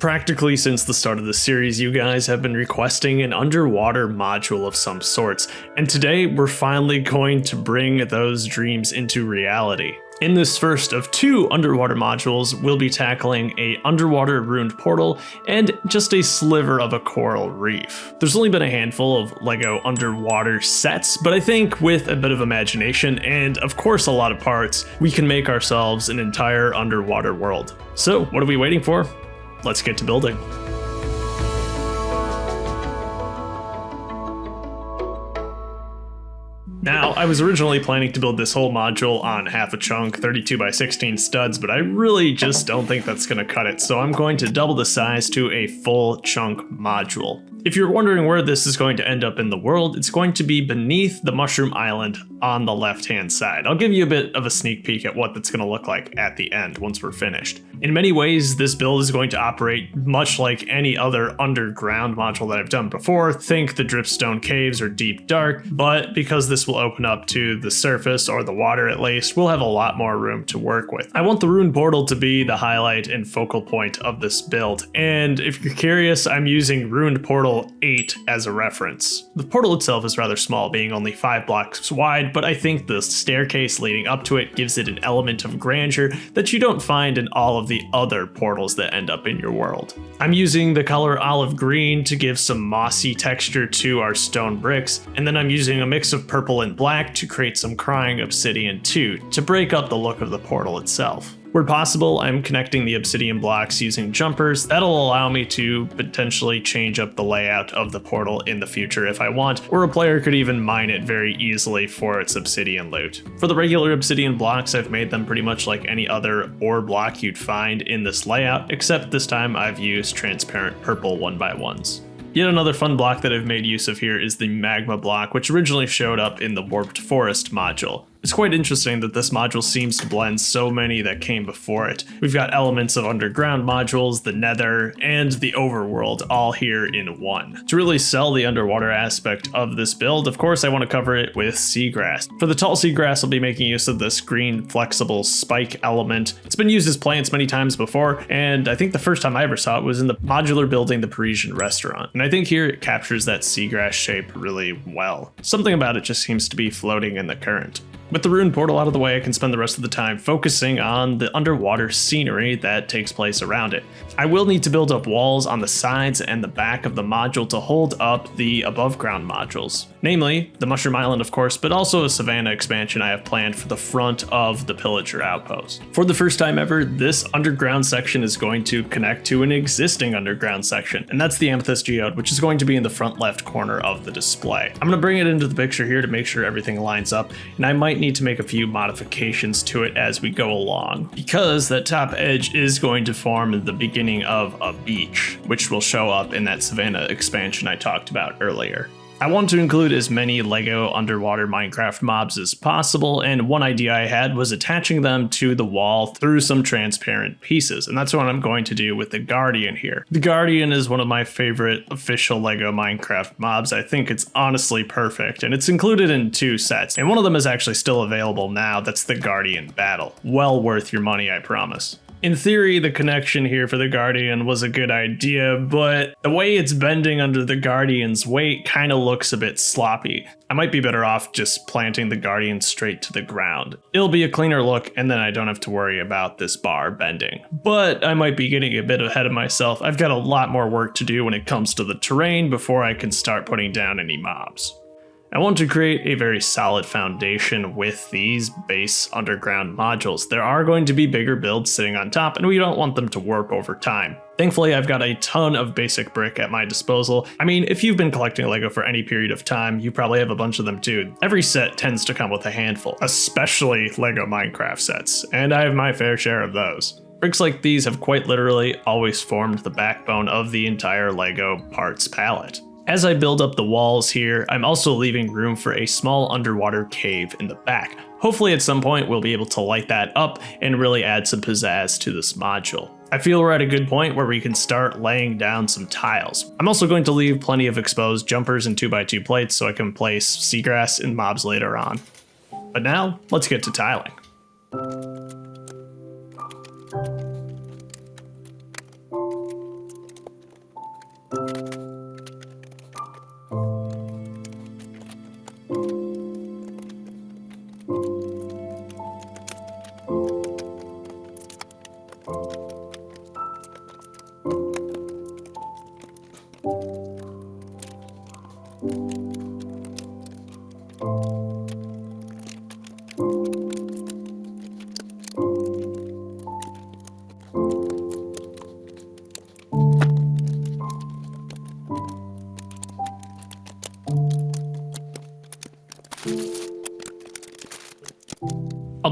Practically since the start of the series, you guys have been requesting an underwater module of some sorts, and today we're finally going to bring those dreams into reality. In this first of two underwater modules, we'll be tackling a underwater ruined portal and just a sliver of a coral reef. There's only been a handful of LEGO underwater sets, but I think with a bit of imagination and of course a lot of parts, we can make ourselves an entire underwater world. So what are we waiting for? Let's get to building. Now, I was originally planning to build this whole module on half a chunk, 32 by 16 studs, but I really just don't think that's going to cut it, so I'm going to double the size to a full chunk module. If you're wondering where this is going to end up in the world, it's going to be beneath the Mushroom Island on the left-hand side. I'll give you a bit of a sneak peek at what that's going to look like at the end once we're finished. In many ways, this build is going to operate much like any other underground module that I've done before. Think the Dripstone Caves or Deep Dark, but because this will open up to the surface, or the water at least, we'll have a lot more room to work with. I want the Ruined Portal to be the highlight and focal point of this build, and if you're curious, I'm using Ruined Portal 8 as a reference. The portal itself is rather small, being only 5 blocks wide, but I think the staircase leading up to it gives it an element of grandeur that you don't find in all of the other portals that end up in your world. I'm using the color olive green to give some mossy texture to our stone bricks, and then I'm using a mix of purple and black to create some crying obsidian too, to break up the look of the portal itself. Where possible, I'm connecting the obsidian blocks using jumpers. That'll allow me to potentially change up the layout of the portal in the future if I want, or a player could even mine it very easily for its obsidian loot. For the regular obsidian blocks, I've made them pretty much like any other ore block you'd find in this layout, except this time I've used transparent purple 1x1s. Yet another fun block that I've made use of here is the magma block, which originally showed up in the Warped Forest module. It's quite interesting that this module seems to blend so many that came before it. We've got elements of underground modules, the nether, and the overworld all here in one. To really sell the underwater aspect of this build, of course I want to cover it with seagrass. For the tall seagrass, I'll be making use of this green flexible spike element. It's been used as plants many times before, and I think the first time I ever saw it was in the modular building The Parisian Restaurant. And I think here it captures that seagrass shape really well. Something about it just seems to be floating in the current. With the Ruined Portal out of the way, I can spend the rest of the time focusing on the underwater scenery that takes place around it. I will need to build up walls on the sides and the back of the module to hold up the above ground modules. Namely, the Mushroom Island of course, but also a Savannah expansion I have planned for the front of the Pillager Outpost. For the first time ever, this underground section is going to connect to an existing underground section, and that's the Amethyst Geode, which is going to be in the front left corner of the display. I'm going to bring it into the picture here to make sure everything lines up, and I might need to make a few modifications to it as we go along, because that top edge is going to form the beginning of a beach, which will show up in that Savannah expansion I talked about earlier. I want to include as many LEGO underwater Minecraft mobs as possible, and one idea I had was attaching them to the wall through some transparent pieces, and that's what I'm going to do with the Guardian here. The Guardian is one of my favorite official LEGO Minecraft mobs. I think it's honestly perfect, and it's included in 2 sets, and one of them is actually still available now. That's the Guardian Battle. Well worth your money, I promise. In theory, the connection here for the Guardian was a good idea, but the way it's bending under the Guardian's weight kind of looks a bit sloppy. I might be better off just planting the Guardian straight to the ground. It'll be a cleaner look, and then I don't have to worry about this bar bending. But I might be getting a bit ahead of myself. I've got a lot more work to do when it comes to the terrain before I can start putting down any mobs. I want to create a very solid foundation with these base underground modules. There are going to be bigger builds sitting on top, and we don't want them to warp over time. Thankfully, I've got a ton of basic brick at my disposal. I mean, if you've been collecting LEGO for any period of time, you probably have a bunch of them too. Every set tends to come with a handful, especially LEGO Minecraft sets, and I have my fair share of those. Bricks like these have quite literally always formed the backbone of the entire LEGO parts palette. As I build up the walls here, I'm also leaving room for a small underwater cave in the back. Hopefully at some point we'll be able to light that up and really add some pizzazz to this module. I feel we're at a good point where we can start laying down some tiles. I'm also going to leave plenty of exposed jumpers and 2x2 plates so I can place seagrass and mobs later on. But now, let's get to tiling.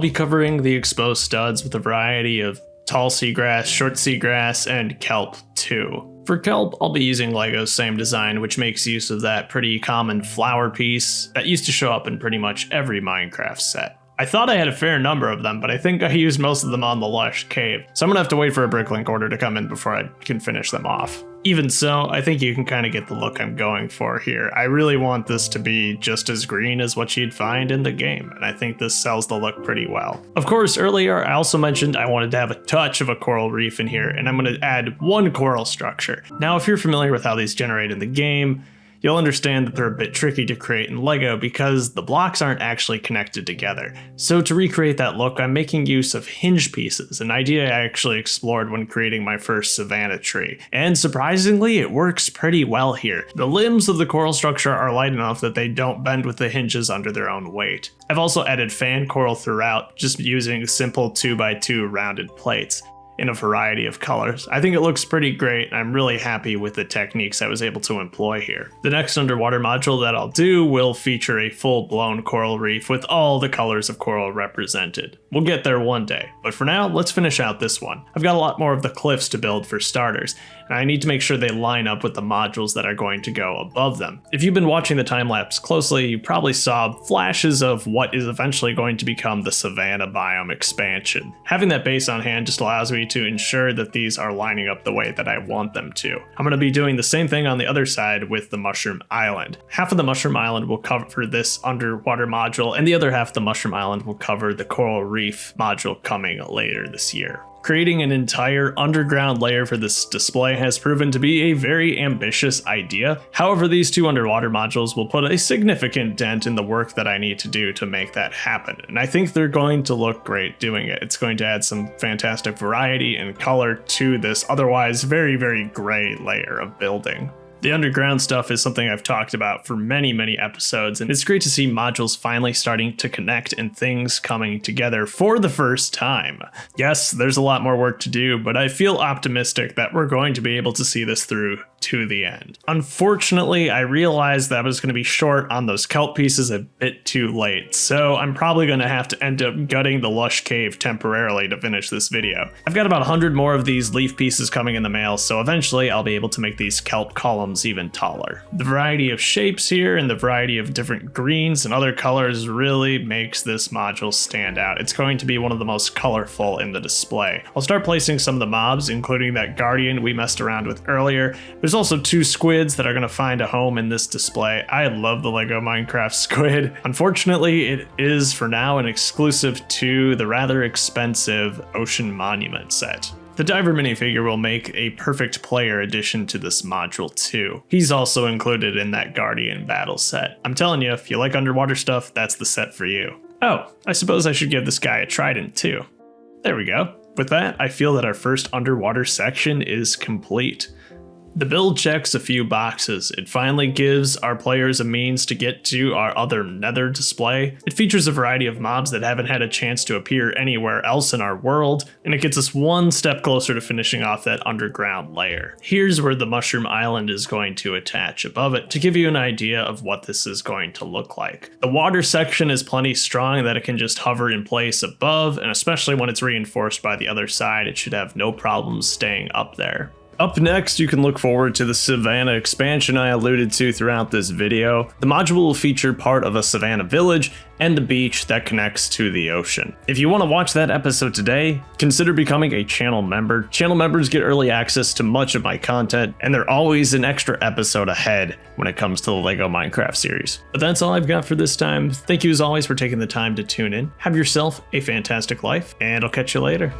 be covering the exposed studs with a variety of tall seagrass, short seagrass, and kelp too. For kelp, I'll be using LEGO's same design, which makes use of that pretty common flower piece that used to show up in pretty much every Minecraft set. I thought I had a fair number of them, but I think I used most of them on the Lush Cave, so I'm gonna have to wait for a Bricklink order to come in before I can finish them off. Even so, I think you can kind of get the look I'm going for here. I really want this to be just as green as what you'd find in the game, and I think this sells the look pretty well. Of course, earlier I also mentioned I wanted to have a touch of a coral reef in here, and I'm going to add one coral structure. Now, if you're familiar with how these generate in the game, you'll understand that they're a bit tricky to create in LEGO because the blocks aren't actually connected together. So to recreate that look, I'm making use of hinge pieces, an idea I actually explored when creating my first Savannah tree. And surprisingly, it works pretty well here. The limbs of the coral structure are light enough that they don't bend with the hinges under their own weight. I've also added fan coral throughout, just using simple 2x2 rounded plates in a variety of colors. I think it looks pretty great, and I'm really happy with the techniques I was able to employ here. The next underwater module that I'll do will feature a full-blown coral reef with all the colors of coral represented. We'll get there one day, but for now, let's finish out this one. I've got a lot more of the cliffs to build for starters, and I need to make sure they line up with the modules that are going to go above them. If you've been watching the time-lapse closely, you probably saw flashes of what is eventually going to become the Savannah biome expansion. Having that base on hand just allows me to ensure that these are lining up the way that I want them to. I'm going to be doing the same thing on the other side with the Mushroom Island. Half of the Mushroom Island will cover this underwater module, and the other half of the Mushroom Island will cover the Coral Reef module coming later this year. Creating an entire underground layer for this display has proven to be a very ambitious idea. However, these two underwater modules will put a significant dent in the work that I need to do to make that happen, and I think they're going to look great doing it. It's going to add some fantastic variety and color to this otherwise very, very gray layer of building. The underground stuff is something I've talked about for many, many episodes, and it's great to see modules finally starting to connect and things coming together for the first time. Yes, there's a lot more work to do, but I feel optimistic that we're going to be able to see this through to the end. Unfortunately, I realized that I was going to be short on those kelp pieces a bit too late, so I'm probably going to have to end up gutting the Lush Cave temporarily to finish this video. I've got about 100 more of these leaf pieces coming in the mail, so eventually I'll be able to make these kelp columns even taller. The variety of shapes here and the variety of different greens and other colors really makes this module stand out. It's going to be one of the most colorful in the display. I'll start placing some of the mobs, including that guardian we messed around with earlier. There's also 2 squids that are going to find a home in this display. I love the LEGO Minecraft squid. Unfortunately, it is for now an exclusive to the rather expensive Ocean Monument set. The diver minifigure will make a perfect player addition to this module too. He's also included in that Guardian battle set. I'm telling you, if you like underwater stuff, that's the set for you. Oh, I suppose I should give this guy a trident too. There we go. With that, I feel that our first underwater section is complete. The build checks a few boxes. It finally gives our players a means to get to our other nether display. It features a variety of mobs that haven't had a chance to appear anywhere else in our world, and it gets us one step closer to finishing off that underground layer. Here's where the Mushroom Island is going to attach above it to give you an idea of what this is going to look like. The water section is plenty strong that it can just hover in place above, and especially when it's reinforced by the other side, it should have no problems staying up there. Up next, you can look forward to the Savannah expansion I alluded to throughout this video. The module will feature part of a Savannah village and the beach that connects to the ocean. If you want to watch that episode today, consider becoming a channel member. Channel members get early access to much of my content, and they're always an extra episode ahead when it comes to the LEGO Minecraft series. But that's all I've got for this time. Thank you as always for taking the time to tune in. Have yourself a fantastic life, and I'll catch you later.